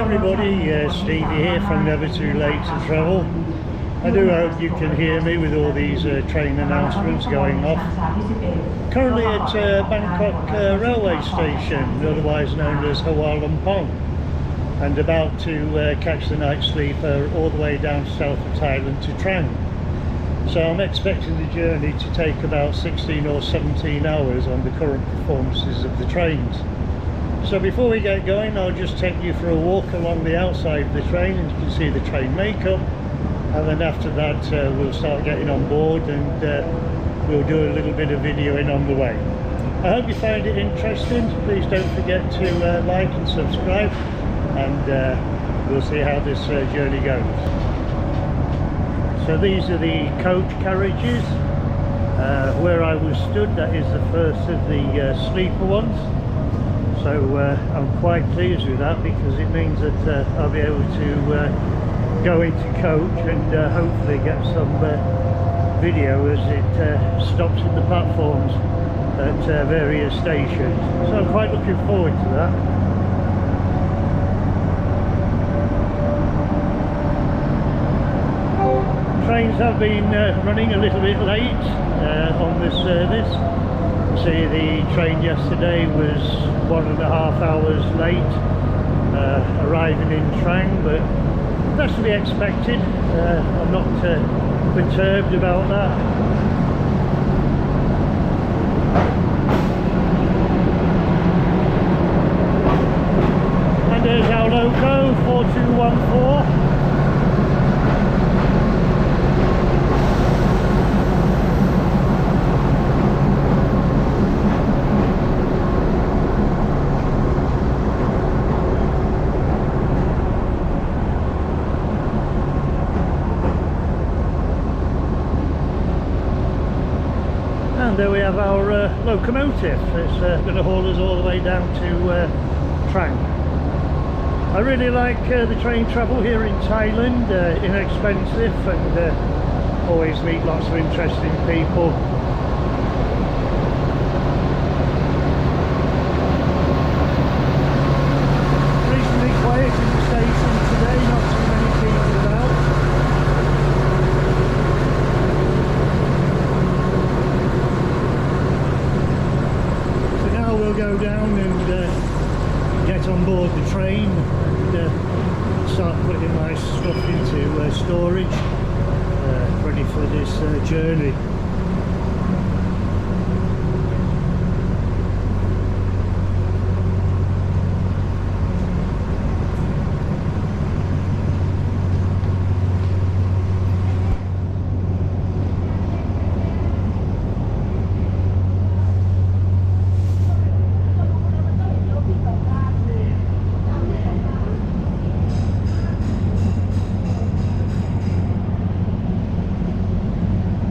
everybody, Stevie here from Never Too Late to Travel. I do hope you can hear me with all these train announcements going off. Currently at Bangkok railway station, otherwise known as Chumphon, and about to catch the night sleeper all the way down to South of Thiland to Trang. So I'm expecting the journey to take about 16 or 17 hours on the current performances of the trains. So before we get going, I'll just take you for a walk along the outside of the train, and you can see the train makeup, and then after that we'll start getting on board, and we'll do a little bit of videoing on the way. I hope you find it interesting. Please don't forget to like and subscribe, and we'll see how this journey goes. So these are the coach carriages. Where I was stood, that is the first of the sleeper ones. So I'm quite pleased with that, because it means that I'll be able to go into coach and hopefully get some video as it stops at the platforms at various stations. So I'm quite looking forward to that. Trains have been running a little bit late on this service. See, the train yesterday was 1.5 hours late, arriving in Trang, but that's to be expected. I'm not perturbed about that. And there's our loco, 4214. And there we have our locomotive. It's going to haul us all the way down to Trang. I really like the train travel here in Thailand. Inexpensive, and always meet lots of interesting people. Reasonably quiet in the station today, not too many people about. We'll go down and get on board the train and start putting my stuff into storage, ready for this journey.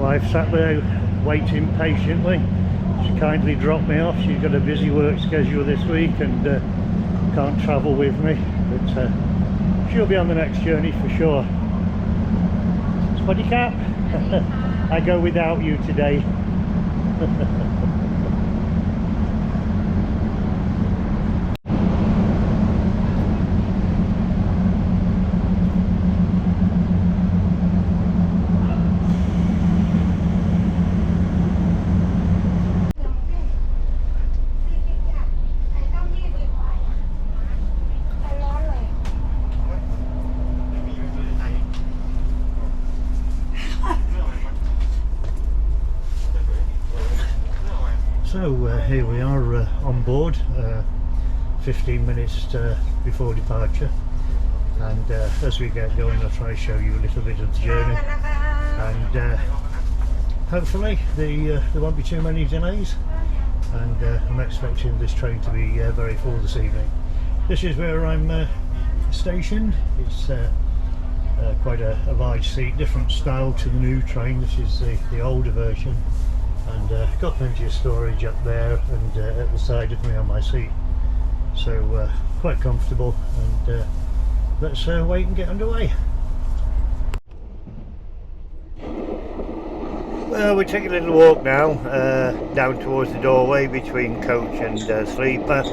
I've sat there waiting patiently. She kindly dropped me off. She's got a busy work schedule this week and can't travel with me, but she'll be on the next journey for sure. Spotty Cap, I go without you today. So here we are on board, 15 minutes before departure, and as we get going I'll try to show you a little bit of the journey, and hopefully there won't be too many delays, and I'm expecting this train to be very full this evening. This is where I'm stationed. It's quite a large seat, different style to the new train. This is the older version. And got plenty of storage up there and at the side of me on my seat, so quite comfortable, and let's wait and get underway. Well, we're taking a little walk now down towards the doorway between coach and sleeper,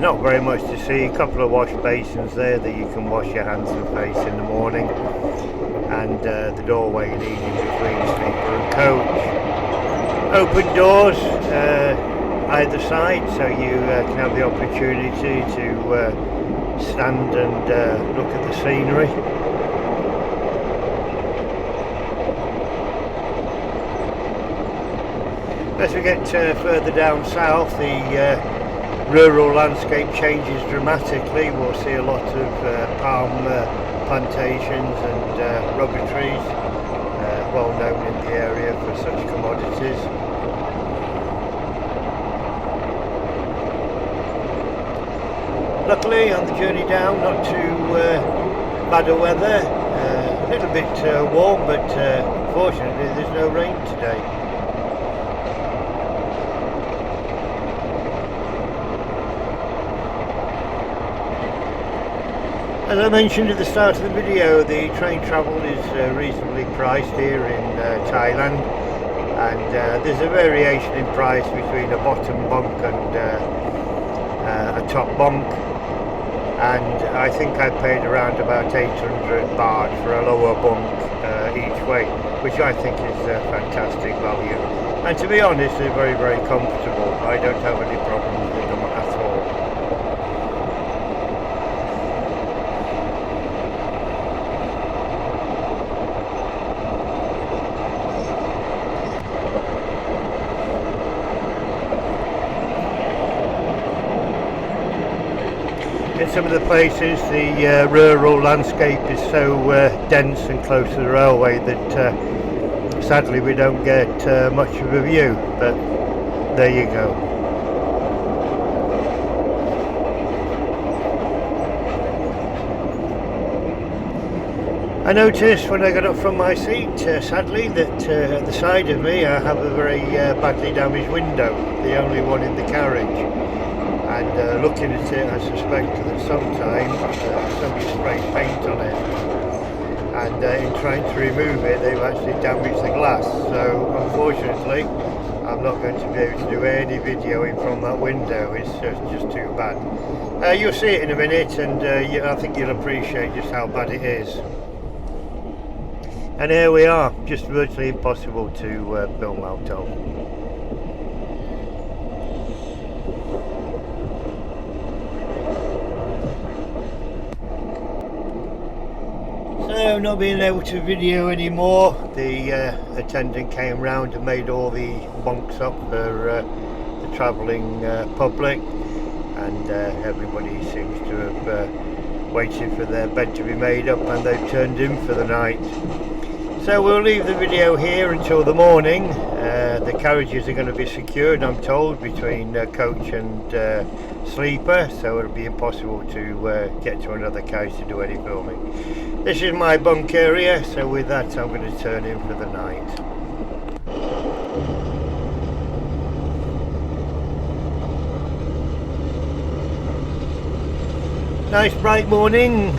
Not very much to see, a couple of wash basins there that you can wash your hands and face in the morning, and the doorway leading between sleeper and coach. Open doors either side, so you can have the opportunity to stand and look at the scenery. As we get further down south, the rural landscape changes dramatically. We'll see a lot of palm plantations and rubber trees, well known in the area for such commodities. Luckily on the journey down, not too bad of weather, a little bit warm, but fortunately there's no rain today. As I mentioned at the start of the video, the train travel is reasonably priced here in Thailand, and there's a variation in price between a bottom bunk and a top bunk, and I think I paid around about 800 baht for a lower bunk each way, which I think is fantastic value, and to be honest they're very, very comfortable. I don't have any problems with them at all. In some of the places the rural landscape is so dense and close to the railway that sadly we don't get much of a view, but there you go. I noticed when I got up from my seat, sadly, that at the side of me I have a very badly damaged window, the only one in the carriage. And looking at it, I suspect that sometime somebody sprayed paint on it, and in trying to remove it they've actually damaged the glass, so unfortunately I'm not going to be able to do any videoing from that window. It's just too bad. You'll see it in a minute, and I think you'll appreciate just how bad it is. And here we are, just virtually impossible to film out of. So, not being able to video anymore, the attendant came round and made all the bunks up for the travelling public, and everybody seems to have waited for their bed to be made up, and they've turned in for the night. So we'll leave the video here until the morning. The carriages are going to be secured, I'm told, between coach and sleeper, so it'll be impossible to get to another carriage to do any filming. This is my bunk area, so with that I'm going to turn in for the night. Nice bright morning,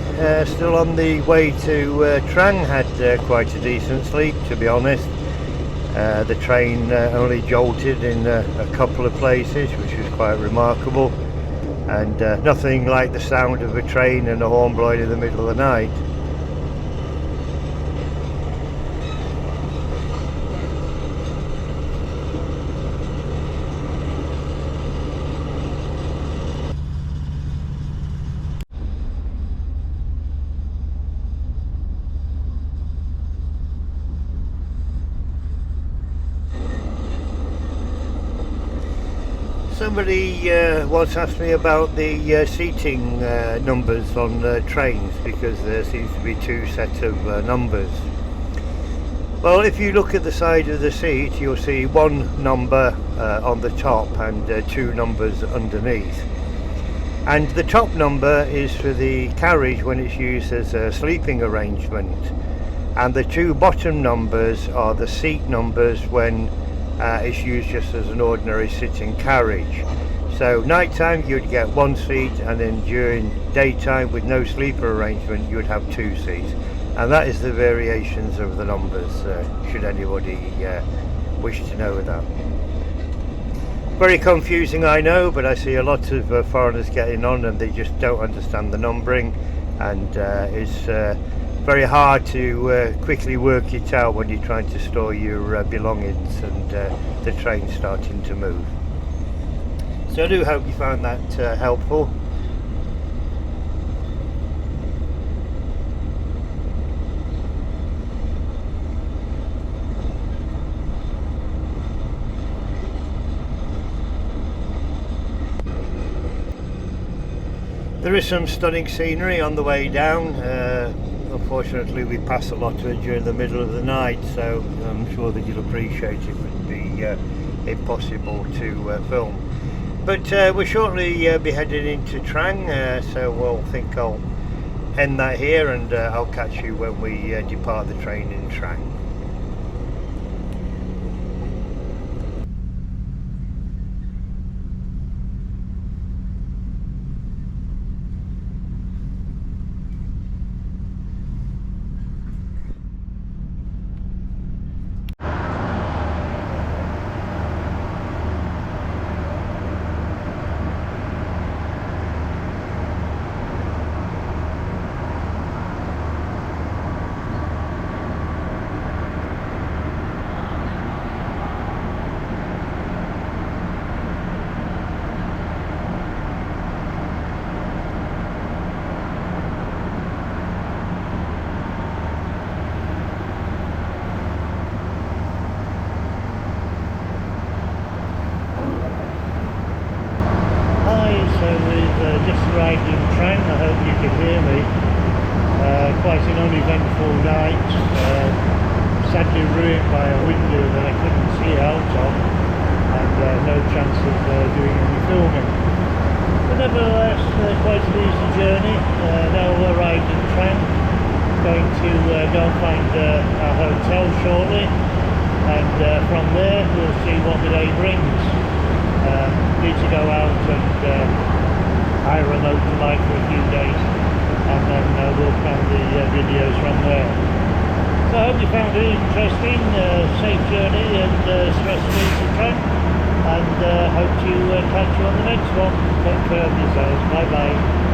still on the way to Trang. Had quite a decent sleep, to be honest. The train only jolted in a couple of places, which was quite remarkable, and nothing like the sound of a train and a horn blowing in the middle of the night. Somebody once asked me about the seating numbers on trains, because there seems to be two sets of numbers. Well, if you look at the side of the seat, you'll see one number on the top and two numbers underneath. And the top number is for the carriage when it's used as a sleeping arrangement, and the two bottom numbers are the seat numbers when it's used just as an ordinary sitting carriage. So nighttime you'd get one seat, and then during daytime with no sleeper arrangement you would have two seats, and that is the variations of the numbers, should anybody wish to know that. Very confusing, I know, but I see a lot of foreigners getting on and they just don't understand the numbering, and it's very hard to quickly work it out when you're trying to store your belongings and the train's starting to move. So I do hope you found that helpful. There is some stunning scenery on the way down. Unfortunately we pass a lot of it during the middle of the night, so I'm sure that you'll appreciate it would be impossible to film. But we'll shortly be heading into Trang, so I'll end that here, and I'll catch you when we depart the train in Trang. Just arrived in Trang. I hope you can hear me. Quite an uneventful night, sadly ruined by a window that I couldn't see out of, and no chance of doing any filming. But nevertheless, quite an easy journey. Now we're arrived in Trang. Going to go and find our hotel shortly, and from there we'll see what the day brings. Need to go out and hire a motorbike for a few days, and then we'll plan the videos from there. So I hope you found it interesting, safe journey and stress-free to Trang, and hope to catch you on the next one. Take care of yourselves. Bye bye.